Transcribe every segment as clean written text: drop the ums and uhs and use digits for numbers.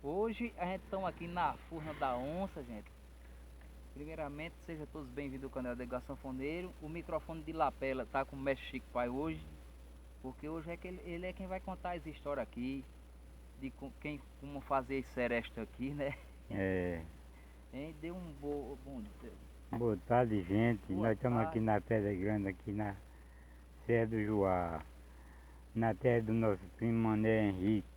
Hoje a gente está aqui na Furna da Onça, gente. Primeiramente, sejam todos bem-vindos ao canal Edgar Sanfoneiro. O microfone de lapela tá com o mestre Chico Pai hoje, porque hoje é que ele é quem vai contar as histórias aqui, de como fazer esse seresta aqui, né? É, Hein? Deu um bom dia. boa tarde, gente. Boa Nós estamos tarde. aqui na Pedra Grande, aqui na Serra do Juá, na terra do nosso primo Mané Henrique.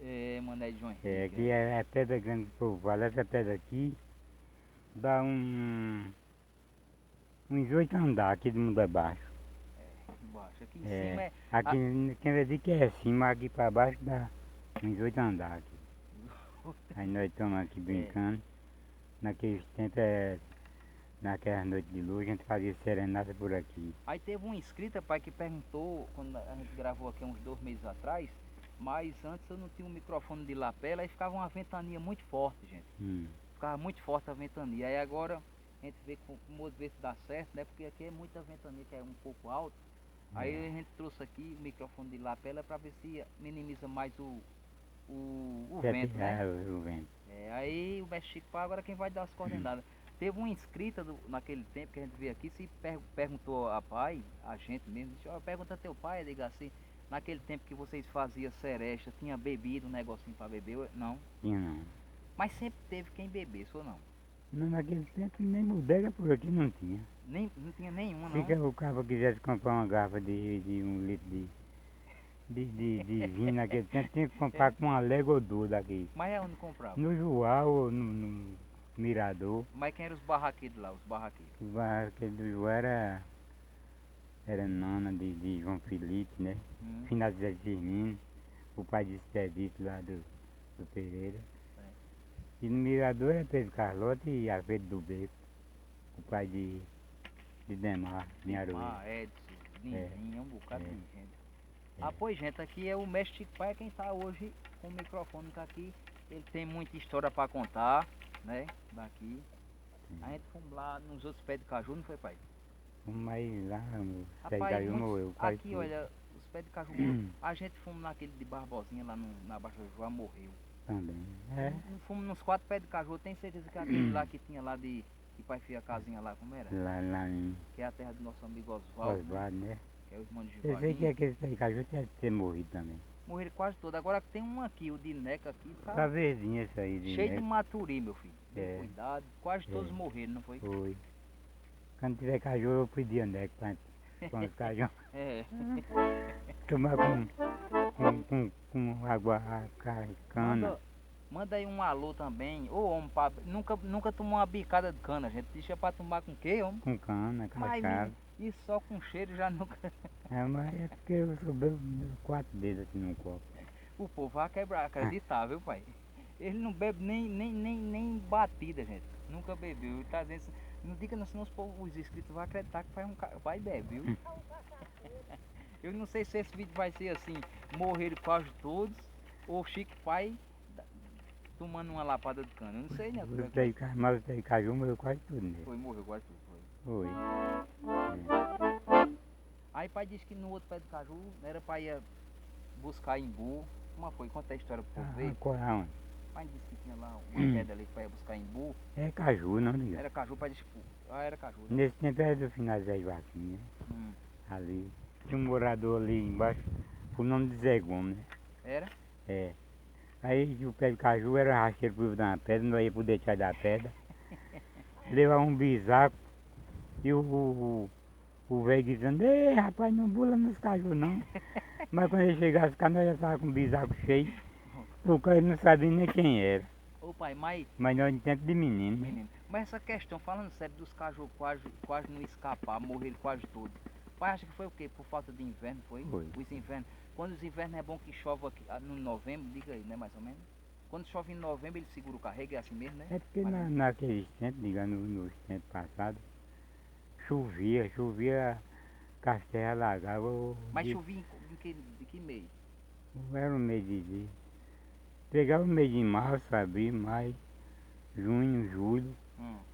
É, Mané de João Henrique. É, aqui é a Pedra Grande do povo. Vale essa pedra aqui, dá uns 8 andares aqui de mundo abaixo. Embaixo. Aqui em É, cima é. aqui, quem vai dizer que é cima, aqui para baixo dá uns 8 andares aqui. Aí nós estamos aqui brincando. Naqueles tempos, naquelas noites de luz, a gente fazia serenata por aqui. Aí teve um inscrito, pai, que perguntou, quando a gente gravou aqui uns 2 meses atrás, mas antes eu não tinha um microfone de lapela, aí ficava uma ventania muito forte, gente. Ficava muito forte a ventania. Aí agora a gente vê como ver se dá certo, né? Porque aqui é muita ventania, que é um pouco alto. Aí a gente trouxe aqui o microfone de lapela para ver se minimiza mais o vento, né? O vento. É, aí o mestre Chico Pá, agora quem vai dar as coordenadas. Teve uma inscrita naquele tempo que a gente veio aqui, se perguntou a pai, a gente mesmo, disse, ó, pergunta a teu pai, diga assim, naquele tempo que vocês faziam seresta, tinha bebido um negocinho para beber? Não. Tinha não. Mas sempre teve quem bebesse, ou não? Não, naquele tempo nem bodega por aqui não tinha. Não tinha nenhuma, Se não. que o cara quisesse comprar uma garrafa de 1 litro de vinho naquele tempo, tinha que comprar com uma légua ou duas daqui. Mas é onde comprava? No Juá ou no Mirador. Mas quem eram os barraqueiros lá, os barraqueiros? O barraqueiro do Juá era nona de João Felipe, né? Finado Zé Firmino, o pai de Expedito lá do Pereira. E no Mirador era Pedro Carlota e Avedo do Beco, o pai de Demar, de Aroeira. Ah, Edson, Nindinho, um bocado de gente. É. Ah, pois gente, aqui é o mestre Chico Pai, quem está hoje com o microfone tá aqui. Ele tem muita história para contar, né? Daqui. A gente fomos lá nos outros pés de caju, não foi, pai? Mas lá o pé de Rapaz, caju morreu quase aqui, tudo. olha, os pés de caju morreram. A gente fomos naquele de Barbosinha lá na Baixa Joá, morreu. Também. É. Fomos nos 4 pés de caju, eu tenho certeza que aquele lá que tinha lá que pai fez a casinha lá, como era? Lá em Que é a terra do nosso amigo Oswaldo, Osvaldo, né? que é o irmão de Eu sei que Givalinho. aquele pé de caju deve ter morrido também. Morreram quase todos. Agora tem um aqui, o de Neca aqui, Tá verdinho esse aí de cheio de Neca. maturi, meu filho. Tem É. cuidado, quase todos morreram, não foi? Foi. Quando tiver caju eu pedi a Neca com os caju. É. Tomar com água cana. Manda aí um alô também. Ô homem, nunca tomou uma bicada de cana, gente. Deixa pra tomar com o quê, homem? Com cana, Mas cachaça. e só com cheiro já nunca. É, mas é porque eu só bebo 4 dedos assim num copo. O povo vai quebrar, acreditar, viu, pai? Ele não bebe nem batida, gente. Nunca bebeu. Tá dizendo, não diga não, senão os inscritos vão acreditar que vai beber, viu? Eu não sei se esse vídeo vai ser assim, morreram quase todos, ou Chico Pai tomando uma lapada de cana. Eu não sei, né? Mas o pé de caju morreu quase tudo, né? Morreu quase tudo, foi. Foi. Aí pai disse que no outro pé de caju era pra ir buscar imbu. Como foi? Conta a história pro povo ver. Qual é onde? Pai disse que tinha lá uma pedra ali pra ir buscar imbu. É caju, não liga? Era caju, pai disse, era caju. Né? Nesse tempo era do final Zé Joaquim, né? Ali. Tinha um morador ali embaixo, o nome de Zé Gomes, né? Era? É. Aí o pé de caju era rasteiro por dar uma pedra, não ia poder tirar da pedra. Levava um bisaco e o velho dizendo, ei rapaz, não bula nos caju não. Mas quando ele chegasse cá, nós já estava com o bisaco cheio. O cara não sabia nem quem era. Ô pai, mas nós em tempo de menino. Né? Mas essa questão, falando sério, dos caju quase não escapar, morreram quase todos. Pai, acha que foi o quê? Por falta de inverno, foi? Os invernos. Quando os invernos é bom que chove aqui, no novembro, diga aí, né, mais ou menos? Quando chove em novembro, ele segura o carrego, é assim mesmo, né? É porque naqueles tempos, digamos, nos tempos passados, chovia, Casterra alagava. Mas chovia de que mês? Era um mês de... Pegava o mês de março, abril, maio, junho, julho,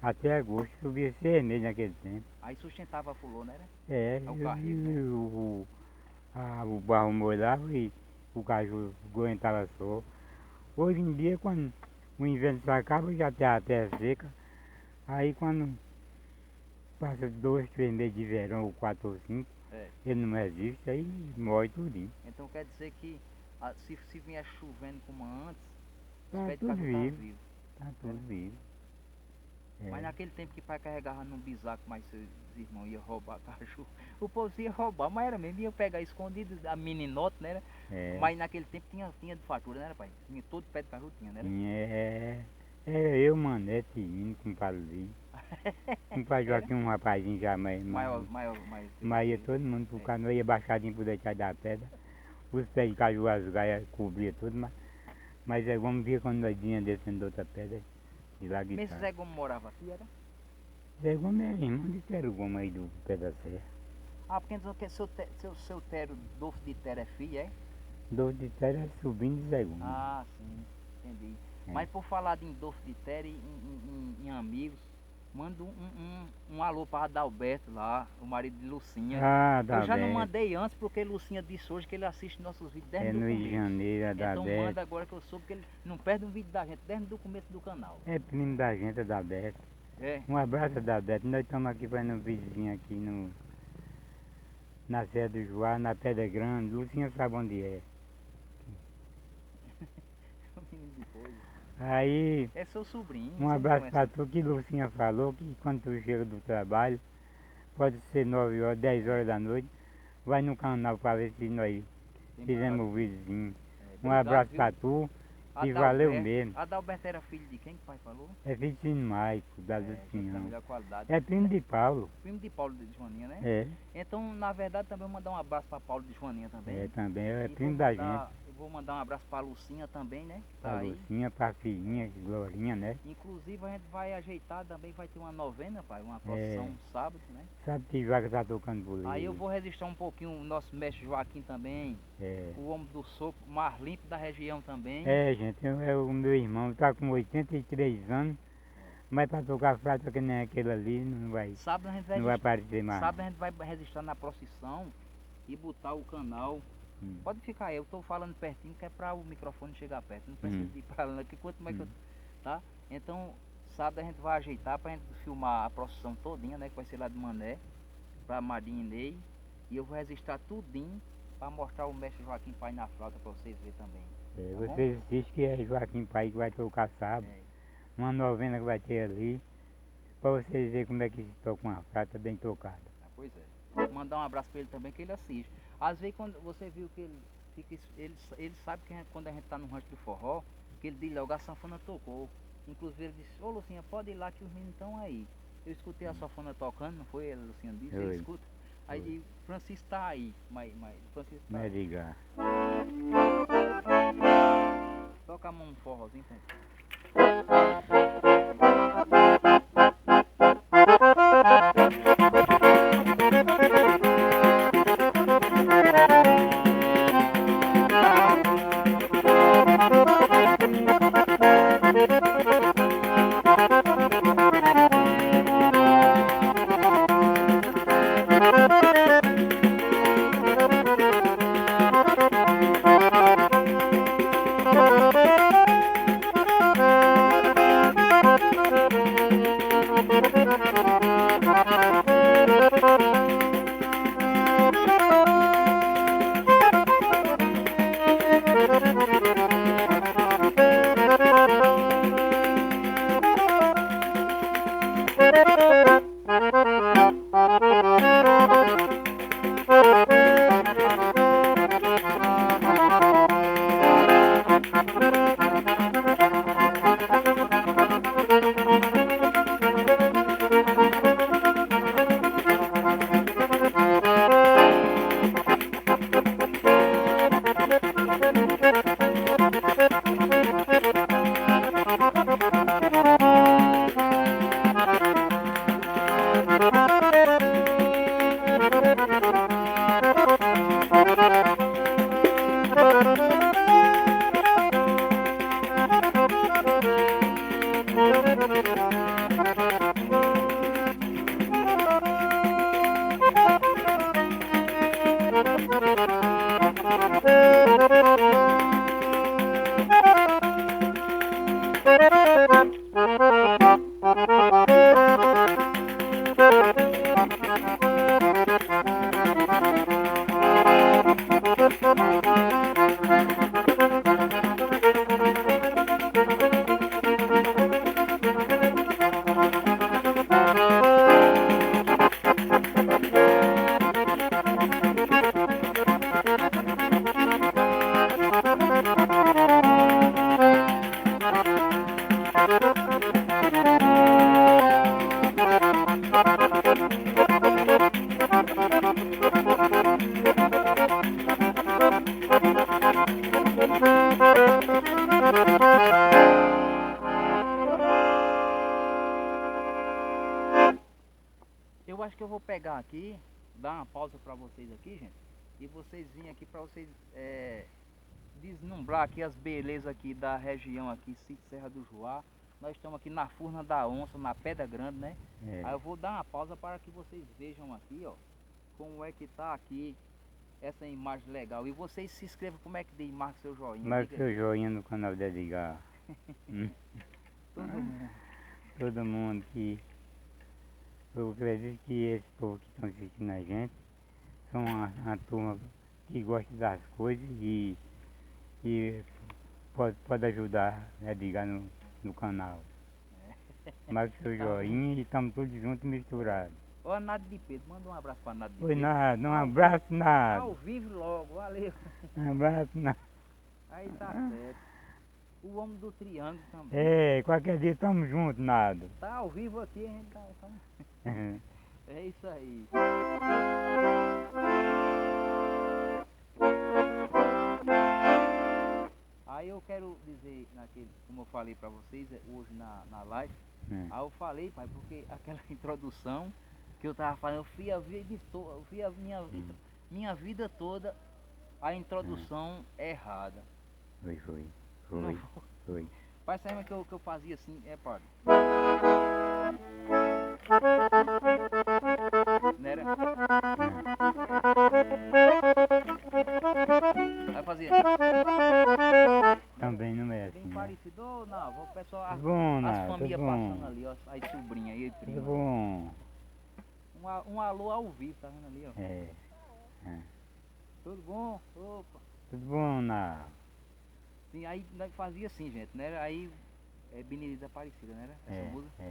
até agosto, chovia 6 meses naquele tempo. Aí sustentava a fulô, né? É, o barro molhava e o caju aguentava só. Hoje em dia, quando o inverno se acaba, já tem a terra seca. Aí quando passa 2, 3 meses de verão, ou 4 ou 5, ele não resiste, aí morre tudinho. Então quer dizer que se vier chovendo como antes, tá tudo vivo. Tá tudo vivo. Mas naquele tempo que pai carregava num bisaco, mas seus irmãos iam roubar caju, o povo ia roubar, mas era mesmo, ia pegar escondido a meninota, né? Mas naquele tempo tinha de fatura, né, pai? Tinha todo pé de caju, tinha, né? Era eu, Manete, indo com o Paulinho. Com o pai Joaquim, um rapazinho já maior. Mas ia todo mundo pro canoa, ia baixadinho por deixar da pedra. Os pés de caju, as gaias cobria tudo, mas Zé Gomes via quando nós vinha descendo de outra pedra. De lá Mas esse Zé Gomes morava aqui, era? Zé Gomes era irmão de Tero Gomes aí do pé da serra. Ah, porque então seu Tero, Dolfo de Tero é filho, é? Dolfo de Tero é sobrinho de Zé Gomes. Ah, sim, entendi. Mas por falar em Dolfo de Tero em amigos, mando um alô para Adalberto lá, o marido de Lucinha. Eu já não mandei antes porque Lucinha disse hoje que ele assiste nossos vídeos desde o começo. No Rio de Janeiro, Adalberto. Então manda agora que eu soube que ele não perde um vídeo da gente desde o começo do canal. É primo da gente, Adalberto. Um abraço, Adalberto. Nós estamos aqui fazendo um videozinho aqui na Serra do Joá, na Pedra Grande. Lucinha sabe onde é. Aí, é seu sobrinho. Um abraço para tu, que Lucinha falou que quando tu chega do trabalho, pode ser 9 horas, 10 horas da noite, vai no canal para ver se nós fizemos um videozinho. Um abraço para tu e valeu mesmo. Adalberto era filho de quem que o pai falou? É filho de Maico, da Lucinha. É primo de Paulo. Primo de Paulo de Joaninha, né? É. Então, na verdade, também vou mandar um abraço para Paulo de Joaninha também. É, também, é primo da gente. Vou mandar um abraço para Lucinha também, né? Para Lucinha, para a filhinha, Glorinha, né? Inclusive a gente vai ajeitar também, vai ter uma novena, pai, uma procissão sábado, né? Sabe que Joaquim tá tocando por aí. Aí eu vou registrar um pouquinho o nosso mestre Joaquim também. O homem do soco mais limpo da região também. Gente, o meu irmão tá com 83 anos, Mas para tocar flauta que nem aquele ali, não vai, Sábado a gente vai não vai aparecer mais. Sábado a gente vai registrar na procissão e botar o canal. Pode ficar aí, eu tô falando pertinho que é para o microfone chegar perto. Não precisa ir para lá, que quanto mais que eu, tá? Então, sábado a gente vai ajeitar pra gente filmar a procissão todinha, né? Que vai ser lá de Mané, pra Madinha e Ney. E eu vou registrar tudinho para mostrar o mestre Joaquim Pai na flauta para vocês verem também. Tá Vocês dizem que é Joaquim Pai que vai tocar sábado. Uma novena que vai ter ali, para vocês verem como é que se toca uma flauta bem tocada. Pois é. Vou mandar um abraço para ele também, que ele assiste. Às vezes quando você viu que ele fica, ele sabe que quando a gente tá no rancho do forró, que ele diz logo a sanfona tocou. Inclusive ele disse, ô Lucinha, pode ir lá que os meninos estão aí. Eu escutei a sanfona tocando, não foi? A Lucinha disse, ele escuta. Aí diz, Francisco tá aí, mas Francisco tá aí. Ligar. Toca a mão no forrozinho, tem. Eu acho que eu vou pegar aqui, dar uma pausa para vocês aqui, gente, e vocês virem aqui para vocês deslumbrar aqui as belezas aqui da região aqui, Sítio Serra do Juá. Nós estamos aqui na Furna da Onça, na Pedra Grande, né? Aí eu vou dar uma pausa para que vocês vejam aqui, ó, como é que tá aqui essa imagem legal. E vocês se inscrevam, como é que diz, marca seu joinha. Marca seu joinha no canal de Edgar. Todo mundo que... Eu acredito que esse povo que estão assistindo a gente são uma turma que gosta das coisas e pode ajudar a Edgar no canal. Marca seu joinha e estamos todos juntos misturados. Ó, Nado de Pedro, manda um abraço para Nado de Oi, Pedro. Nado, um abraço, Nado. Ao vivo logo, valeu. Um abraço, Nado. Aí tá certo. O homem do triângulo também. É, qualquer dia estamos juntos, Nado. Tá ao vivo aqui, a gente tá... É isso aí. Aí eu quero dizer, como eu falei para vocês hoje na live, aí eu falei, pai, porque aquela introdução que eu tava falando, eu fui a minha vida toda a introdução errada. Foi. Pai, sabe que eu fazia assim, padre? Não era? Aí fazia. Também não é assim, Bem né? parecido, não, o pessoal, as Tá famílias bom. passando ali, ó, aí sobrinha, aí Tudo prima. bom. Um alô ao vivo, tá vendo ali, ó? É. Tudo bom? Opa. Tudo bom, Nau? Sim, aí nós fazia assim, gente, né? Aí é Benedita Aparecida, né? Essa música.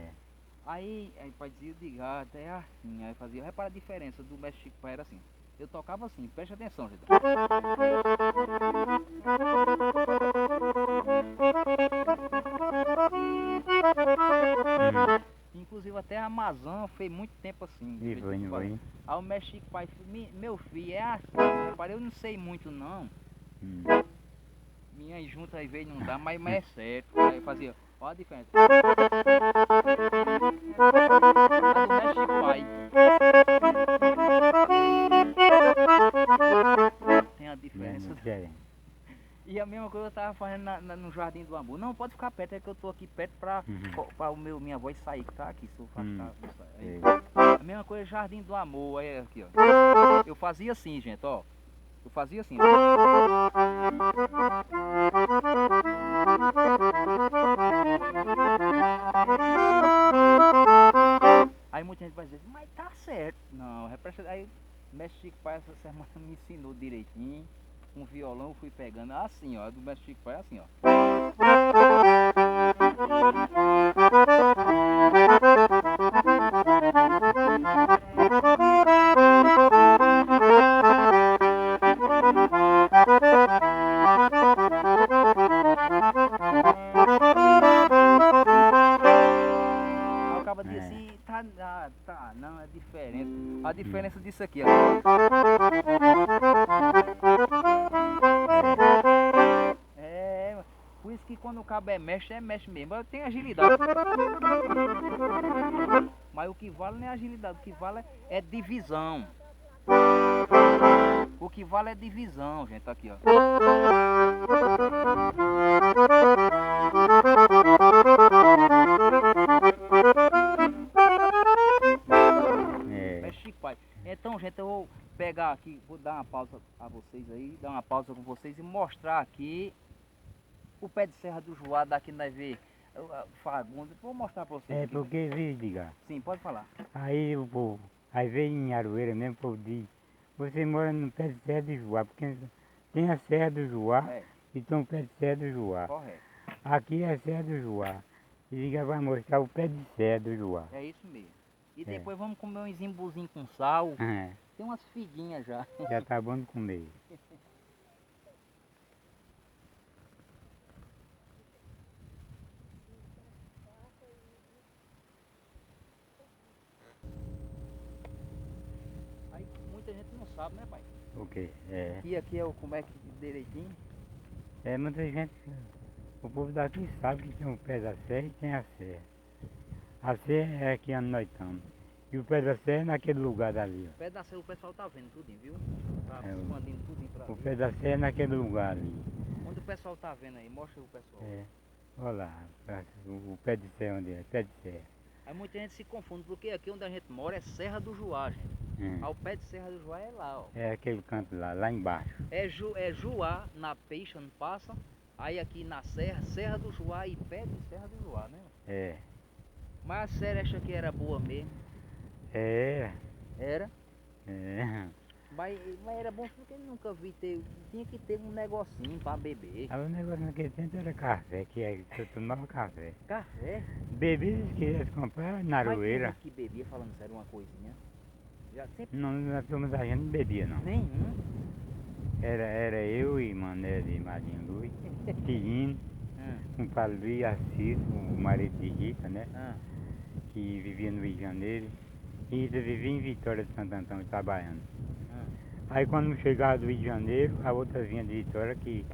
Aí pai dizia, diga, até assim, aí fazia, repara a diferença do mestre Chico Pai, era assim. Eu tocava assim, preste atenção, gente. Inclusive até a Amazon fez muito tempo assim. E foi, não foi? Aí o mestre Chico Pai, meu filho, é assim, repara, eu não sei muito não. Minha junta às vezes não dá, mas é certo. Aí fazia, olha a diferença. A do mestre Chico Pai. Tem a diferença. E a mesma coisa eu tava fazendo no Jardim do Amor. Não, pode ficar perto, é que eu tô aqui perto pra minha voz sair, que tá aqui. Se eu ficar, a mesma coisa Jardim do Amor, aí aqui, ó. Eu fazia assim, gente, ó. Eu fazia assim, ó. Aí muita gente vai dizer, mas tá certo. Não, aí o mestre Chico Pai essa semana me ensinou direitinho. Um violão eu fui pegando assim, ó. Do mestre Chico Pai assim, ó. Acaba de assim, tá, não, é diferente. A diferença disso aqui, ó. Por isso que quando o cabo é mestre mesmo. Eu tenho agilidade. Mas o que vale não é agilidade, o que vale é divisão. O que vale é divisão, gente, aqui, ó. Pai. Então, gente, eu vou pegar aqui, vou dar uma pausa a vocês aí, dar uma pausa com vocês e mostrar aqui o pé de serra do Juá, daqui nós vê Fagundes. Vou mostrar para vocês aqui. Porque, diga. Sim, pode falar. Aí o povo, aí veio em Aroeira mesmo, o povo diz, você mora no pé de serra do Juá, porque tem a serra do Juá e tem o pé de serra do Juá. Correto. Aqui é a serra do Juá. E diga, vai mostrar o pé de serra do Juá. É isso mesmo. E depois vamos comer uns imbuzinhos com sal. Tem umas figuinhas já. Já tá bom de comer. Aí muita gente não sabe, né, pai? O quê? Aqui é o como é que direitinho. Muita gente, o povo daqui sabe que tem o pé da serra e tem a serra. A serra é aqui onde nós estamos. E o pé da serra é naquele lugar dali, ó. O pé da serra o pessoal tá vendo tudinho, viu? Tá expandindo tudinho pra o pé da serra é naquele lugar ali. Onde o pessoal tá vendo aí? Mostra o pessoal. Olha lá, o pé de serra onde é? Pé de serra. Aí muita gente se confunde, porque aqui onde a gente mora é Serra do Juá, gente. Aí o pé de Serra do Juá é lá, ó. É aquele canto lá embaixo. É Juá, na Peixa, não passa. Aí aqui na Serra, Serra do Juá e pé de Serra do Juá, né? Mas a serra essa aqui era boa mesmo. Era? Mas era bom porque eu nunca vi ter. Tinha que ter um negocinho pra beber. O negócio naquele tempo era café, que eu tomava café. Café? Bebia, se quisesse comprar, na Aroeira. Mas que bebia, falando sério, uma coisinha? Já sempre... Não, na turma da gente não bebia, não. Nenhum? Era eu e Mané de Madinho Luiz, Tirino, com Paulo Luiz, Assis, o marido de Rita, né? Que vivia no Rio de Janeiro. E Rita vivia em Vitória de Santo Antônio, trabalhando. Aí quando chegava do Rio de Janeiro, a outra vinha de Vitória, que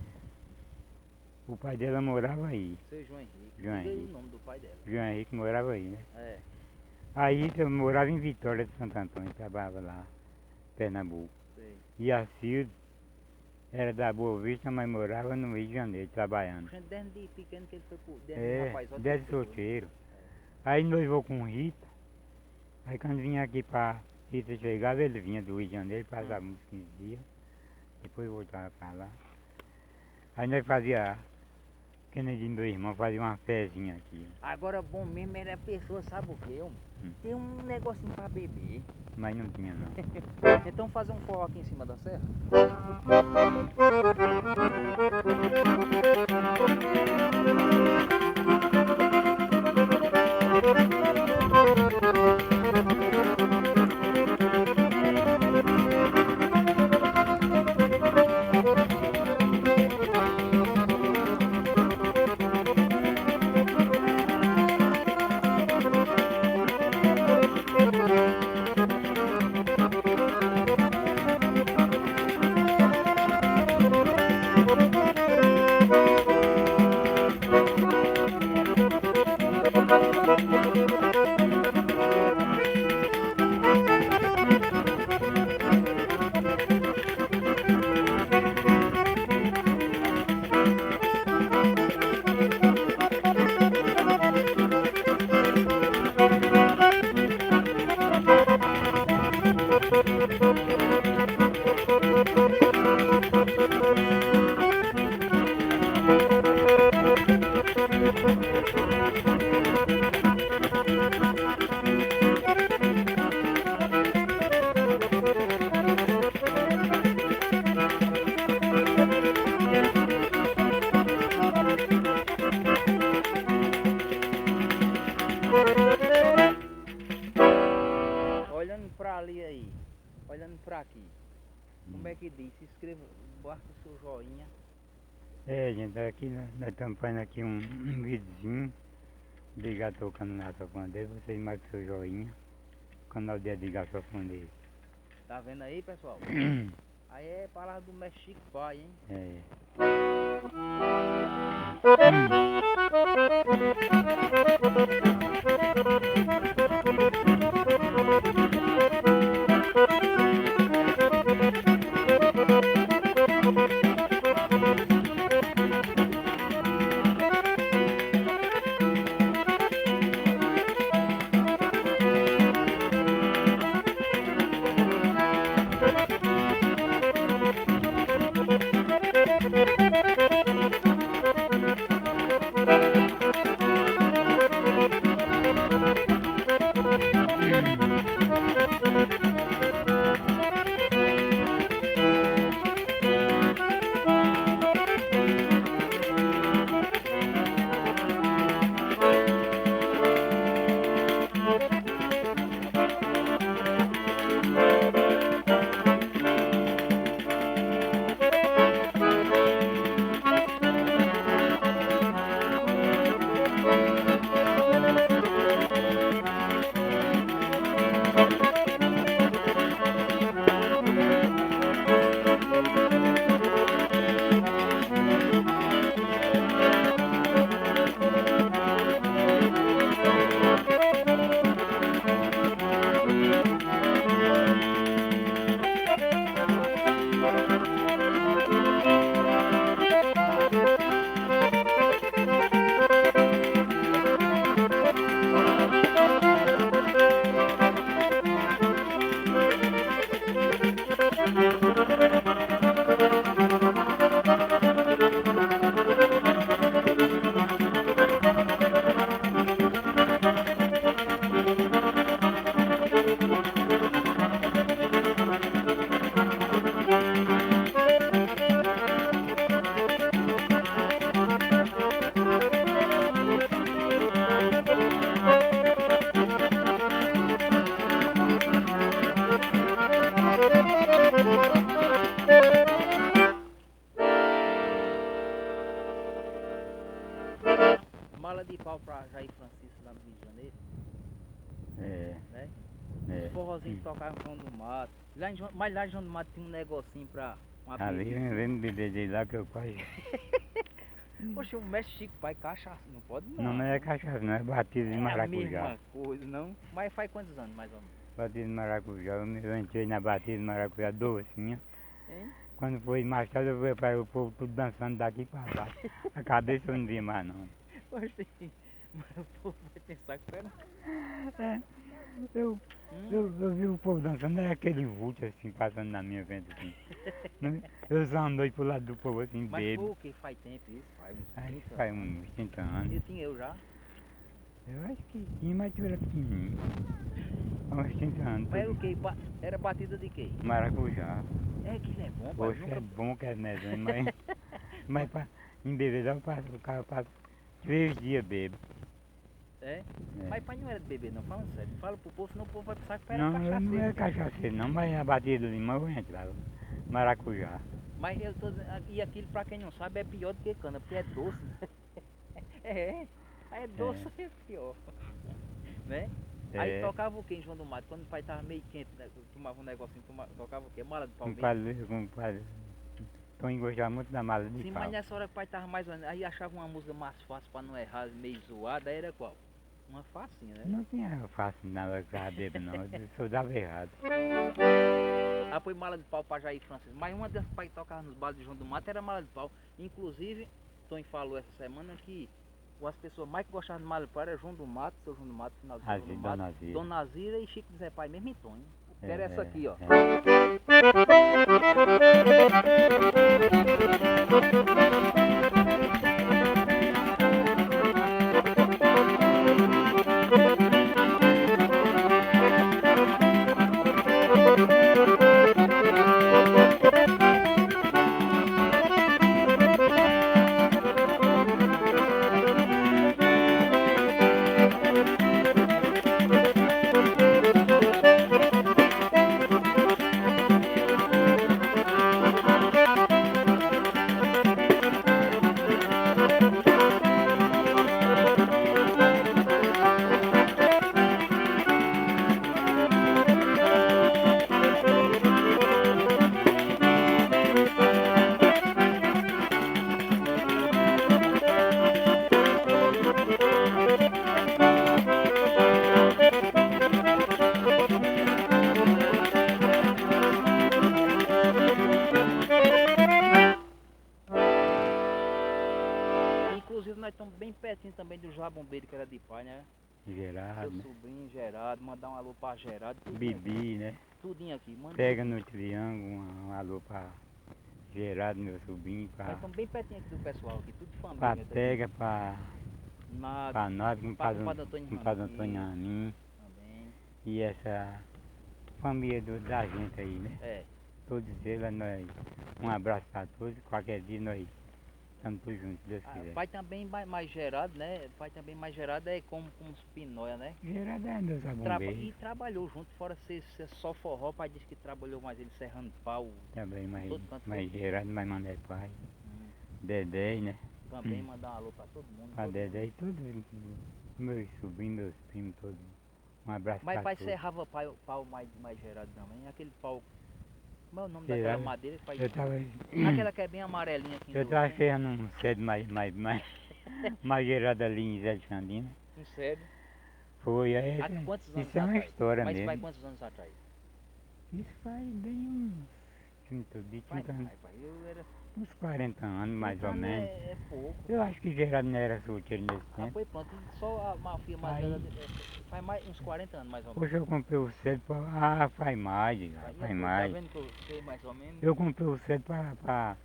o pai dela morava aí. Seu João Henrique. João Henrique. O nome do pai dela. João Henrique morava aí, né? Aí eu morava em Vitória de Santo Antônio, trabalhava lá, Pernambuco. E a Cilde Era da Boa Vista, mas morava no Rio de Janeiro, trabalhando. Desde pequeno que ele foi pro... Desde solteiro. Aí noivou com Rita. Aí quando vinha aqui pra Rita chegava, ele vinha do Rio de Janeiro, passava uns 15 dias. Depois voltava pra lá. Aí nós fazia, que nem de meu irmão, fazia uma fezinha aqui. Agora bom mesmo era a pessoa, sabe o quê? Tem um negocinho pra beber. Mas não tinha não. Então fazer um forró aqui em cima da serra? Olhando pra ali aí, olhando pra aqui, como é que diz? Se inscreva, bota o seu joinha. Gente, aqui nós estamos fazendo aqui um videozinho. Ligar tocando na Safandeira, vocês marcam seu joinha. Canal de Edgar Safandeira. Tá vendo aí, pessoal? Aí é palavra do Mexico Pai, hein? Mala de pau pra Jair Francisco lá no Rio de Janeiro. Né? Os forrozinhos que tocavam em João do Mato. Mas lá em João do Mato tinha um negocinho pra uma Ali vem me beber de lá que eu quase. Poxa, o mestre Chico Pai, cachaça, não pode não. Não é cachaça, não, é batido de maracujá. É a mesma coisa, não? Mas faz quantos anos, mais ou menos? Batido de maracujá, eu entrei na batida de maracujá docinha. Quando foi mais tarde, eu vi para o povo tudo dançando daqui para baixo. A cabeça eu não vi mais não. Mas o povo vai pensar que era. É, eu vi o povo dançando, era aquele vulto assim, passando na minha frente assim. Eu só andei pro lado do povo assim, Mas foi bebo. o que? Faz tempo isso? Faz uns Aí 30 faz anos. uns 30 anos. Eu tinha eu já. Eu acho que tinha, mas tu era pequenininho. Há uns 30 anos. Mas era o que? Era batida de quê? Maracujá. É que é bom, pai. Poxa, Nunca... é bom que é medonho, mas pra embebedar o cara passa 3 dias bebo. É? É. Mas pai não era de beber não, falando sério. Fala pro povo, senão o povo vai pensar que era Não, eu não era cachaceiro. cachaceiro não, mas a batida de limão eu entrava. Maracujá. Mas eu tô dizendo, e aquilo pra quem não sabe é pior do que cana, porque é doce. É, aí é doce é pior. Né? Aí É. tocava o que em João do Mato? Quando o pai tava meio quente, né, tomava um negocinho, tocava o que? Mala de palmeira? Compadre, Toninho gostava muito da mala de Sim, pau. mas nessa hora que o pai tava mais ou menos, aí achava uma música mais fácil pra não errar, meio zoada, aí era qual? Uma facinha, né? Não tinha fácil nada que eu bebo não, eu só dava errado. Aí foi Mala de Pau pra Jair Francisco. Mas uma das pai que tocava nos bares de João do Mato era Mala de Pau. Inclusive, Tony falou essa semana que as pessoas mais que gostavam de Mala de Pau era João do Mato, seu João do Mato, final do João do Mato, Dona Zira. Dona Zira e Chico de Zé Pai, mesmo em Tony. Que era essa aqui, ó. Inclusive nós estamos bem pertinho também do Jabombeiro que era de pai, né? Gerado, Seu né? sobrinho Gerado, mandar um alô pra Gerado. Bibi, né? Tudinho aqui, manda. Pega no triângulo, um alô pra Gerado, meu sobrinho, Nós pra estamos bem pertinho aqui do pessoal aqui, tudo de família. Patega, pra nós, com o Pra padre Antônio Ramin. Também. E essa família da gente aí, né? É. Todos eles, nós, um abraço pra todos, qualquer dia nós estamos todos juntos, se Deus quiser. Pai também mais gerado, né? Pai também mais gerado é como os Pinóia, né? Gerado é meu zabumbeiro. E trabalhou junto, fora ser só forró, pai disse que trabalhou mais ele serrando pau. Também mais Gerado, mais Mané Pai. Dedé, né? Também mandar um alô pra todo mundo. Pra Dedé e todos meus sobrinhos, meus primos, todos. Um abraço Mas pra pai todos. serrava pau mais gerado também, aquele pau. Como é o nome Gerado, daquela madeira que faz? Eu tava... Aquela que é bem amarelinha aqui. Eu tava ferrando um cedo mais gerado ali em Zé de Candina. Em sério? Foi, aí Há quantos anos isso é uma atrás? história Mas mesmo. faz quantos anos atrás? Isso faz bem uns 40 anos mais ou menos. É pouco. Eu acho que Gerado não era solteiro nesse Ah, tempo. foi pronto, só a mafia mais Aí- velha faz mais uns 40 anos mais ou menos. Poxa, eu comprei o cedo faz mais, Aí faz eu mais. Tá vendo que eu sei mais ou menos? Eu comprei o cedo pra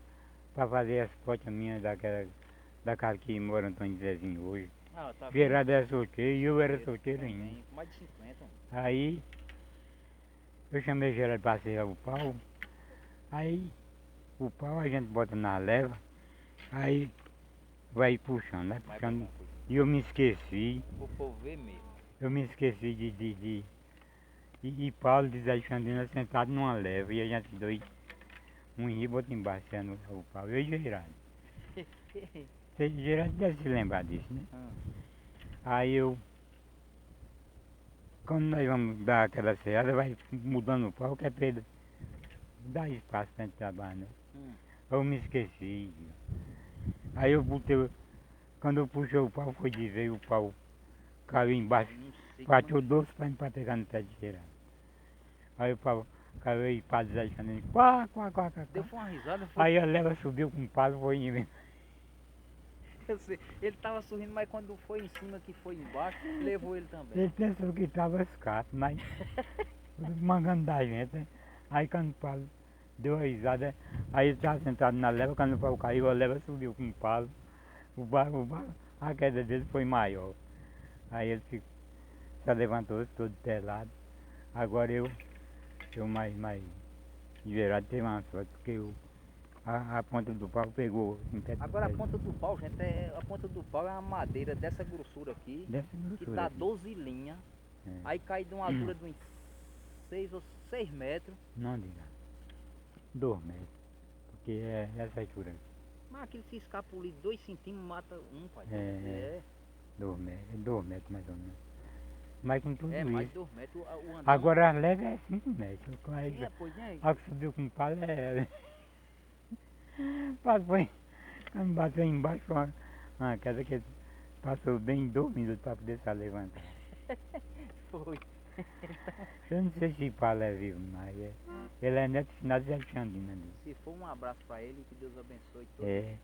fazer as potes minhas da casa que mora Antônio Zezinho hoje. Ah, tá vendo? Gerado era solteiro e eu era solteiro Também, ainda. com mais de 50. Aí eu chamei Gerado pra serrar o pau. Aí o pau a gente bota na leva. Aí vai puxando, vai Vai puxando. puxando. E eu me esqueci. O povo vê mesmo. Eu me esqueci e Paulo de Zé de Candina sentado numa leva e a gente dois, um ribo outro embaixo, sendo o pau. Eu e Gerado. Gerado deve se lembrar disso, né? Aí quando nós vamos dar aquela serrada, vai mudando o pau, que é pra ele dar espaço pra gente trabalhar, né? Eu me esqueci. Aí eu botei, quando eu puxei o pau, foi de ver o pau caiu embaixo, bateu doce pra pegar no pé de Gerado. Aí o pau caiu aí Padre Zé Janine, quá, quá, quá, quá. Deu foi uma risada, foi. Aí a leva subiu com o palo, foi indo. Eu sei, ele tava sorrindo, mas quando foi em cima que foi embaixo, levou ele também. Ele pensou que tava escasso, mas mangando da gente, né? Aí quando o palo deu a risada, aí ele estava sentado na leva, quando o pau caiu, a leva subiu com o palo, a queda dele foi maior. Aí ele se levantou todo pelado. Agora eu mais liberado, teve uma sorte, porque a ponta do pau pegou em pé. Agora a ponta do pau, gente, a ponta do pau é uma madeira dessa grossura aqui, Dessa que grossura dá aqui. 12 linhas, É. aí cai de uma altura de uns 6 metros. Não diga. 2 metros. Porque é essa altura aqui. Mas aquele se escapulir 2 centímetros mata um, pai. É. 2 metros, 2 metros mais ou menos. Mas com tudo mais de isso. 2 metros o andão. Agora as leves é 5 metros. Aí, Pois é. a que subiu com o palo passou quando bateu embaixo uma queda que passou bem 2 minutos para poder se levantar. Foi. Eu não sei se o palo é vivo, mas ele é neto de Finado Zé Xandina ali. Se for, um abraço pra ele, que Deus abençoe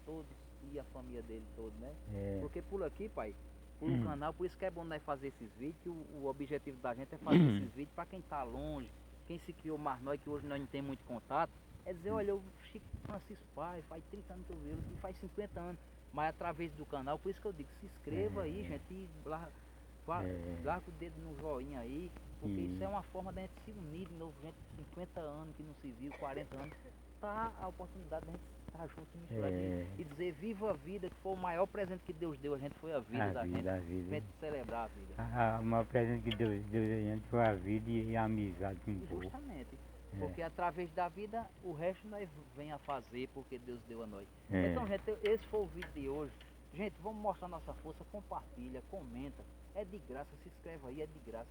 todos e a família dele todo, né? É. Porque por aqui, pai, por um canal, por isso que é bom nós fazer esses vídeos, que o objetivo da gente é fazer esses vídeos pra quem tá longe, quem se criou mais nós, que hoje nós não tem muito contato, é dizer, olha, o Chico Francisco Pai, faz 30 anos que eu vi ele, e faz 50 anos, mas através do canal, por isso que eu digo, se inscreva aí, gente, e larga o dedo no joinha aí, porque isso é uma forma da gente se unir de novo, gente, 50 anos que não se viu, 40 anos, tá a oportunidade da gente estar junto e misturar e dizer viva a vida, que foi o maior presente que Deus deu a gente, foi a vida da gente, a gente celebrar a vida. O maior presente que Deus deu a gente foi a vida e a amizade com o povo. Justamente, porque através da vida o resto nós vem a fazer, porque Deus deu a nós. Então, gente, esse foi o vídeo de hoje. Gente, vamos mostrar nossa força, compartilha, comenta, é de graça, se inscreve aí, é de graça,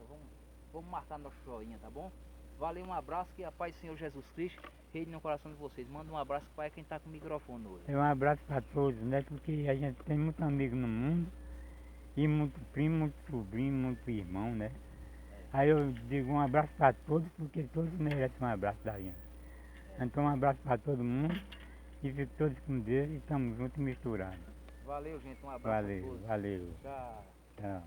vamos marcar nosso joinha, tá bom? Valeu, um abraço, que a paz do Senhor Jesus Cristo reine no coração de vocês. Manda um abraço para quem está com o microfone hoje. Um abraço para todos, né? Porque a gente tem muito amigo no mundo, e muito primo, muito sobrinho, muito irmão, né? Aí eu digo um abraço para todos, porque todos merecem um abraço da gente. Então um abraço para todo mundo, e fiquem todos com Deus, e estamos juntos e misturados. Valeu, gente, um abraço a todos. Valeu. Tchau. Tchau.